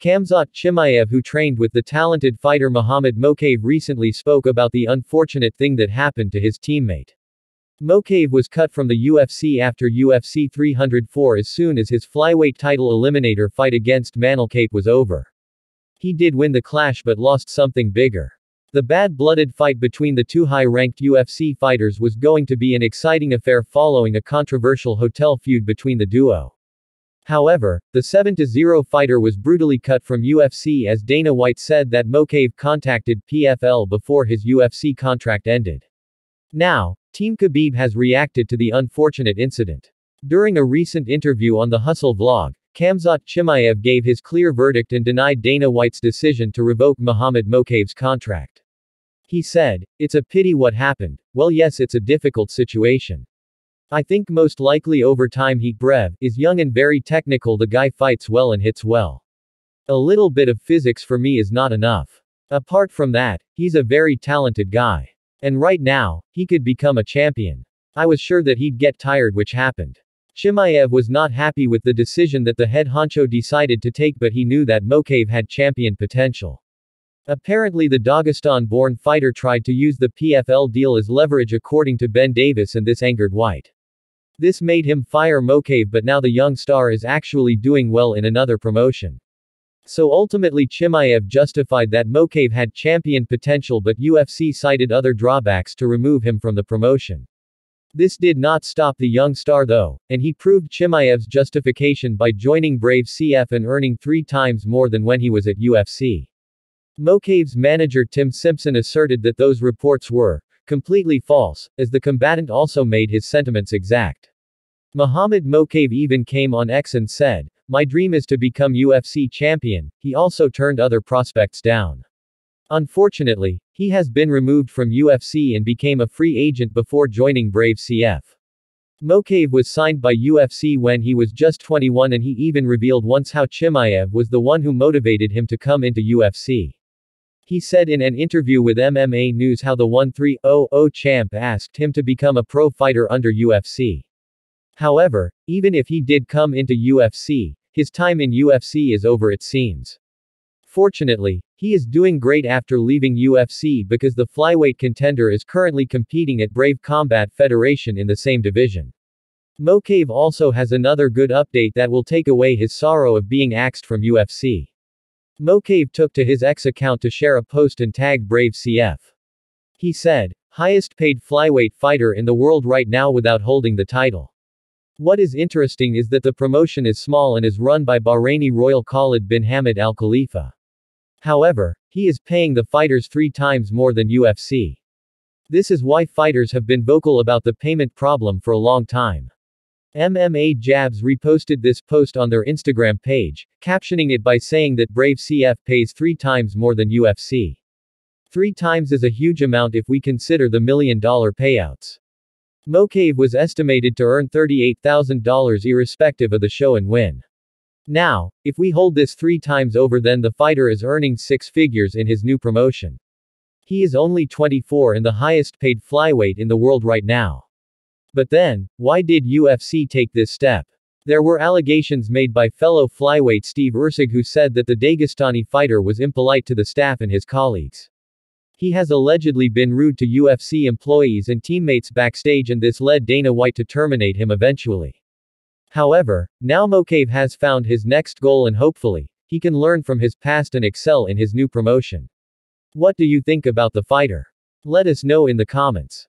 Khamzat Chimaev, who trained with the talented fighter Muhammad Mokaev, recently spoke about the unfortunate thing that happened to his teammate. Mokaev was cut from the UFC after UFC 304 as soon as his flyweight title eliminator fight against Manel Kape was over. He did win the clash but lost something bigger. The bad-blooded fight between the two high-ranked UFC fighters was going to be an exciting affair following a controversial hotel feud between the duo. However, the 7-0 fighter was brutally cut from UFC as Dana White said that Mokaev contacted PFL before his UFC contract ended. Now, Team Khabib has reacted to the unfortunate incident. During a recent interview on the Hustle vlog, Khamzat Chimaev gave his clear verdict and denied Dana White's decision to revoke Muhammad Mokaev's contract. He said, "It's a pity what happened. Well, yes, it's a difficult situation. I think most likely over time Brev is young and very technical. The guy fights well and hits well. A little bit of physics for me is not enough. Apart from that, he's a very talented guy. And right now, he could become a champion. I was sure that he'd get tired, which happened." Chimaev was not happy with the decision that the head honcho decided to take, but he knew that Mokaev had champion potential. Apparently the Dagestan-born fighter tried to use the PFL deal as leverage according to Ben Davis, and this angered White. This made him fire Mokaev, but now the young star is actually doing well in another promotion. So ultimately Chimaev justified that Mokaev had champion potential, but UFC cited other drawbacks to remove him from the promotion. This did not stop the young star though, and he proved Chimaev's justification by joining Brev CF and earning 3 times more than when he was at UFC. Mokaev's manager Tim Simpson asserted that those reports were completely false, as the combatant also made his sentiments exact. Muhammad Mokaev even came on X and said, "My dream is to become UFC champion." He also turned other prospects down. Unfortunately, he has been removed from UFC and became a free agent before joining Brev CF. Mokaev was signed by UFC when he was just 21, and he even revealed once how Chimaev was the one who motivated him to come into UFC. He said in an interview with MMA News how the 1300 champ asked him to become a pro fighter under UFC. However, even if he did come into UFC, his time in UFC is over, it seems. Fortunately, he is doing great after leaving UFC because the flyweight contender is currently competing at Brave Combat Federation in the same division. Mokaev also has another good update that will take away his sorrow of being axed from UFC. Mokaev took to his X account to share a post and tag Brev CF. He said, "Highest paid flyweight fighter in the world right now without holding the title. What is interesting is that the promotion is small and is run by Bahraini royal Khalid bin Hamad Al Khalifa. However, he is paying the fighters 3 times more than UFC. This is why fighters have been vocal about the payment problem for a long time." MMA Jabs reposted this post on their Instagram page, captioning it by saying that Brev CF pays 3 times more than UFC. 3 times is a huge amount if we consider the $1 million payouts. Mokaev was estimated to earn $38,000 irrespective of the show and win. Now, if we hold this 3 times over, then the fighter is earning 6 figures in his new promotion. He is only 24 and the highest paid flyweight in the world right now. But then, why did UFC take this step? There were allegations made by fellow flyweight Steve Ursig, who said that the Dagestani fighter was impolite to the staff and his colleagues. He has allegedly been rude to UFC employees and teammates backstage, and this led Dana White to terminate him eventually. However, now Mokaev has found his next goal, and hopefully, he can learn from his past and excel in his new promotion. What do you think about the fighter? Let us know in the comments.